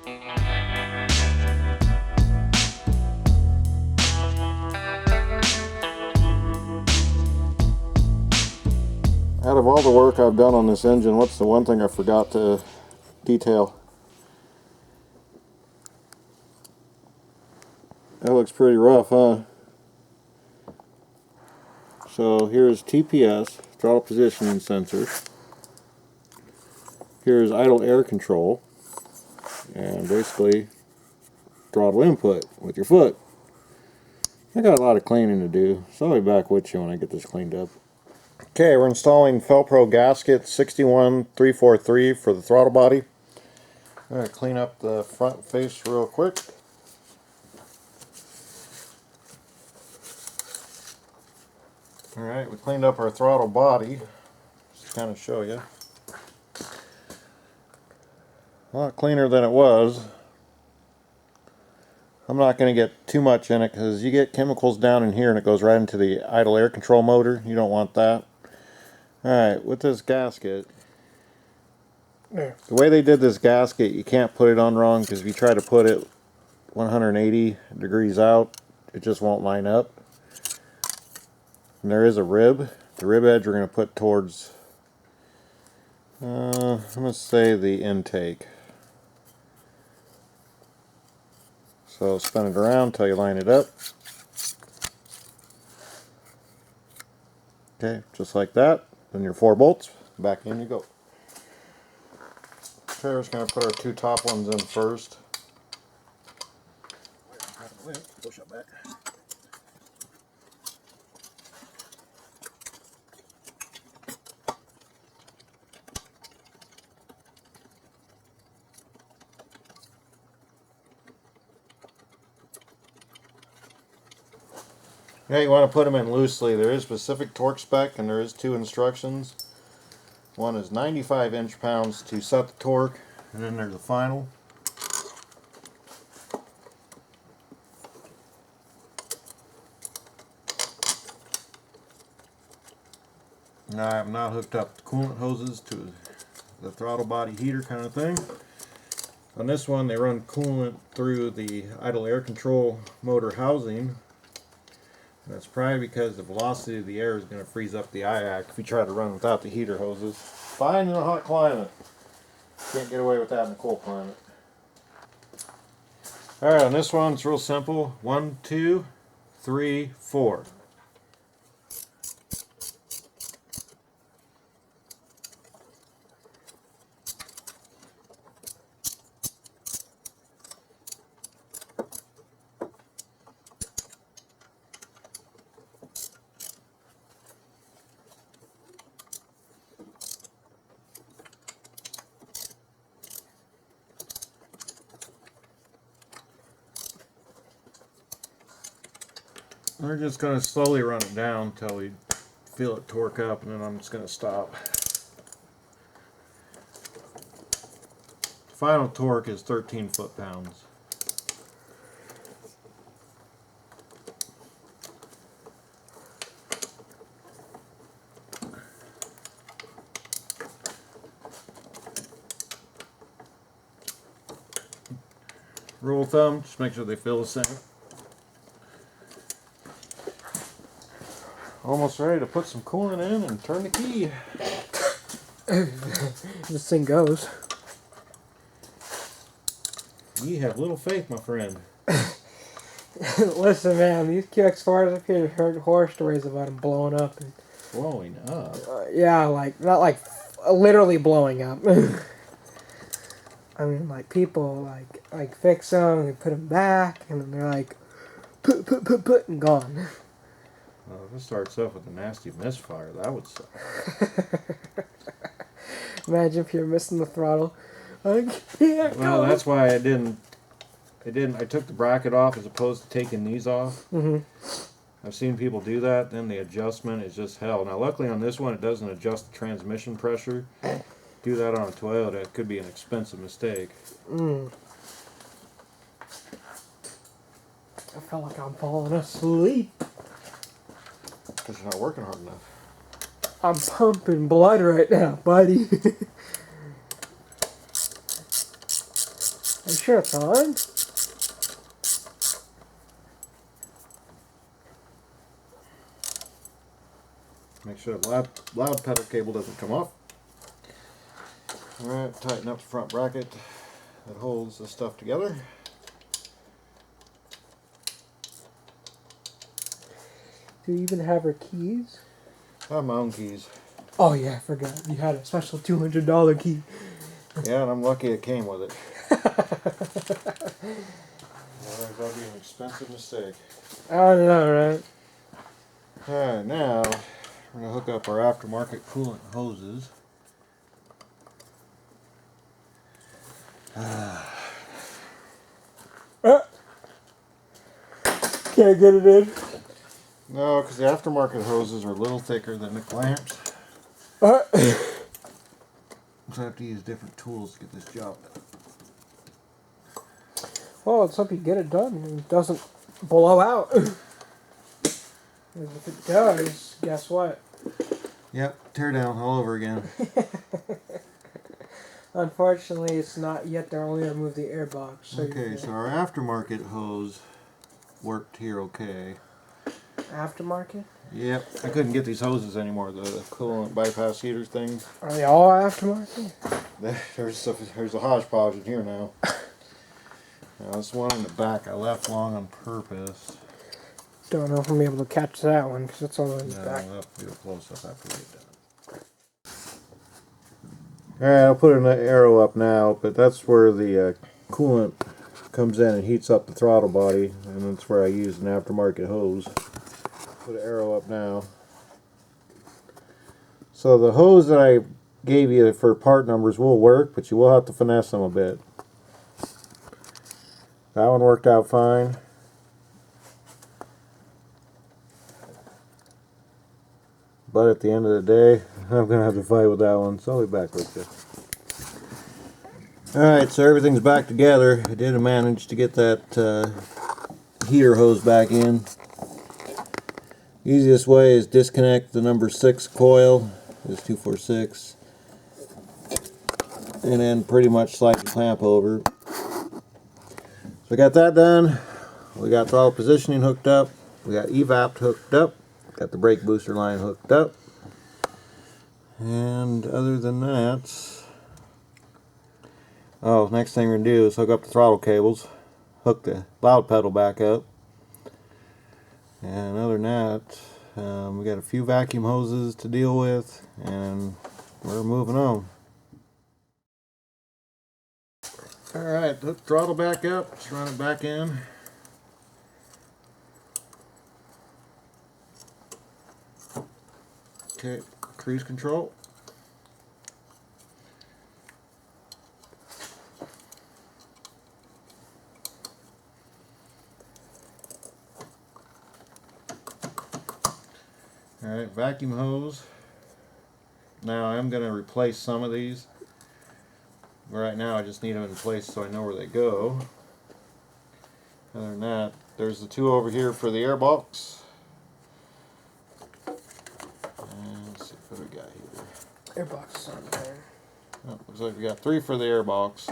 Out of all the work I've done on this engine, what's the one thing I forgot to detail? That looks pretty rough, huh? So here's TPS, throttle positioning sensor. Here's idle air control. And basically throttle input with your foot. I got a lot of cleaning to do, so I'll be back with you when I get this cleaned up. Okay, we're installing Felpro gasket 61343 for the throttle body. I'm going to clean up the front face real quick. Alright, we cleaned up our throttle body. Just to kind of show you. A lot cleaner than it was. I'm not going to get too much in it because you get chemicals down in here and it goes right into the idle air control motor. You don't want that. Alright, with this gasket, the way they did this gasket, you can't put it on wrong because if you try to put it 180 degrees out, it just won't line up. And there is a rib. The rib edge we're going to put towards, I'm going to say the intake. So spin it around until you line it up. Okay, just like that. Then your 4 bolts, back in you go. Okay, we're just going to put our 2 top ones in first. Push it back. Yeah, you want to put them in loosely. There is specific torque spec and there is 2 instructions. One is 95 inch-pounds to set the torque, and then there's the final. Now I have not hooked up the coolant hoses to the throttle body heater kind of thing. On this one they run coolant through the idle air control motor housing. That's probably because the velocity of the air is going to freeze up the IAC if you try to run without the heater hoses. Fine in a hot climate. Can't get away with that in a cold climate. Alright, on this one it's real simple. 1, 2, 3, 4. We're just going to slowly run it down until we feel it torque up, and then I'm just going to stop. The final torque is 13 foot-pounds. Rule of thumb, just make sure they feel the same. Almost ready to put some coolant in and turn the key. This thing goes. You have little faith, my friend. Listen, man, these QX4s up here, heard horror stories about them blowing up. And, Blowing up? yeah, like, not like literally blowing up. I mean, like, people, like fix them, they put them back, and then they're like, put, and gone. Well, if it starts off with a nasty misfire, that would suck. Imagine if you're missing the throttle. I can't Well, go. that's why I took the bracket off as opposed to taking these off. Mm-hmm. I've seen people do that, then the adjustment is just hell. Now, luckily on this one, it doesn't adjust the transmission pressure. Do that on a Toyota, it could be an expensive mistake. I feel like I'm falling asleep. Because you're not working hard enough. I'm pumping blood right now, buddy. Are you sure it's on? Make sure the loud pedal cable doesn't come off. Alright, tighten up the front bracket that holds this stuff together. Do you even have her keys? I have my own keys. Oh yeah, I forgot. You had a special $200 key. Yeah, and I'm lucky it came with it. Otherwise that'd be an expensive mistake. I don't know, right? Alright, now we're going to hook up our aftermarket coolant hoses. Can't get it in. No, because the aftermarket hoses are a little thicker than the clamps. Uh. So I have to use different tools to get this job done. Well, let's hope you get it done and it doesn't blow out. If it does, guess what? Yep, tear down all over again. Unfortunately, it's not yet. They're only remove the airbox. So Okay, so our aftermarket hose worked here okay. Aftermarket? Yep, I couldn't get these hoses anymore, the coolant bypass heater things. Are they all aftermarket? There's a hodgepodge in here now. Now this one in the back I left long on purpose. Don't know if I'm able to catch that one because it's all in the back. We'll have to do a close up after we get done. Alright, I'll put an arrow up now, but that's where the coolant comes in and heats up the throttle body, and that's where I use an aftermarket hose. Put an arrow up now. So the hose that I gave you for part numbers will work, but you will have to finesse them a bit. That one worked out fine. But at the end of the day, I'm going to have to fight with that one, so I'll be back with you. Alright, so everything's back together. I did manage to get that heater hose back in. Easiest way is disconnect the number 6 coil, this 246, and then pretty much slide the clamp over. So we got that done. We got throttle positioning hooked up. We got evap hooked up. Got the brake booster line hooked up. And other than that, oh, next thing we're going to do is hook up the throttle cables, hook the loud pedal back up. And other than that, we got a few vacuum hoses to deal with, and we're moving on. Alright, hook the throttle back up, let's run it back in. Okay, cruise control. Alright, vacuum hose. Now I'm going to replace some of these. Right now I just need them in place so I know where they go. Other than that, there's the two over here for the air box. And let's see what we got here. Airbox is on there. Oh, looks like we got 3 for the air box.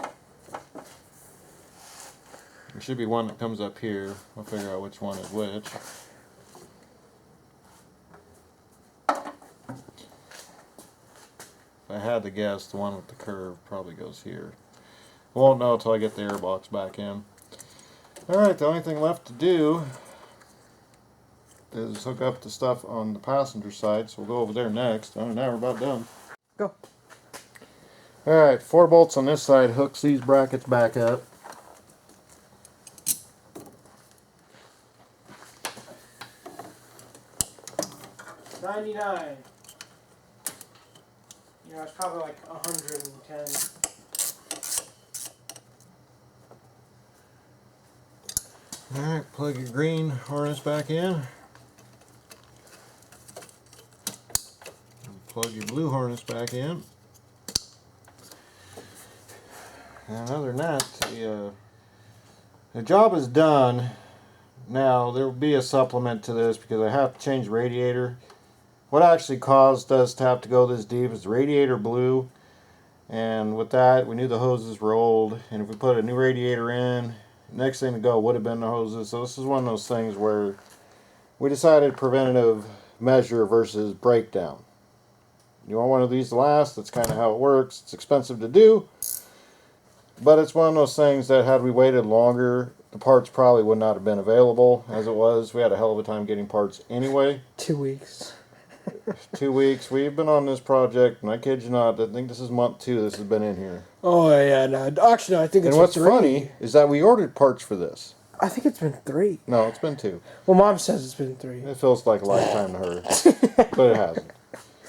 There should be one that comes up here. I'll figure out which one is which. If I had to guess, the one with the curve probably goes here. I won't know until I get the airbox back in. Alright, the only thing left to do is hook up the stuff on the passenger side, so we'll go over there next. Other than that, we're about done. Go. Alright, 4 bolts on this side hooks these brackets back up. $99. You know, it's probably like 110. Alright, plug your green harness back in. And plug your blue harness back in. And other than that, the job is done. Now, there will be a supplement to this because I have to change the radiator. What actually caused us to have to go this deep is the radiator blew, And with that, we knew the hoses were old, and if we put a new radiator in, next thing to go would have been the hoses. So this is one of those things where we decided preventative measure versus breakdown. You want one of these to last, that's kind of how it works. It's expensive to do, but it's one of those things that had we waited longer, the parts probably would not have been available as it was. We had a hell of a time getting parts anyway. 2 weeks. 2 weeks. We've been on this project, and I kid you not, I think this is month 2 this has been in here. Oh, yeah, no. Actually, no, I think it's And what's 3. funny is that we ordered parts for this. I think it's been 3. No, it's been 2. Well, Mom says it's been 3. It feels like a lifetime to her, but it hasn't.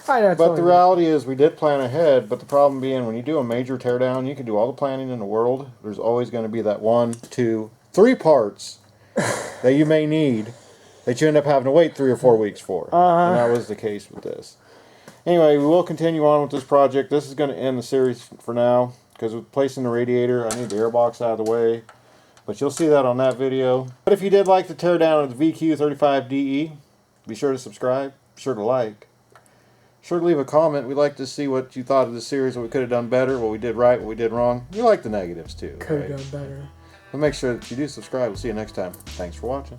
I know. But the reality is we did plan ahead, but the problem being when you do a major teardown, you can do all the planning in the world. There's always going to be that 1, 2, 3 parts that you may need that you end up having to wait 3 or 4 weeks for. And that was the case with this. Anyway, we will continue on with this project. This is going to end the series for now, because with placing the radiator, I need the airbox out of the way. But you'll see that on that video. But if you did like the teardown of the VQ35DE, be sure to subscribe, be sure to like. Sure to leave a comment. We'd like to see what you thought of the series, what we could have done better, what we did right, what we did wrong. You like the negatives too. Could have right? done better. But make sure that you do subscribe. We'll see you next time. Thanks for watching.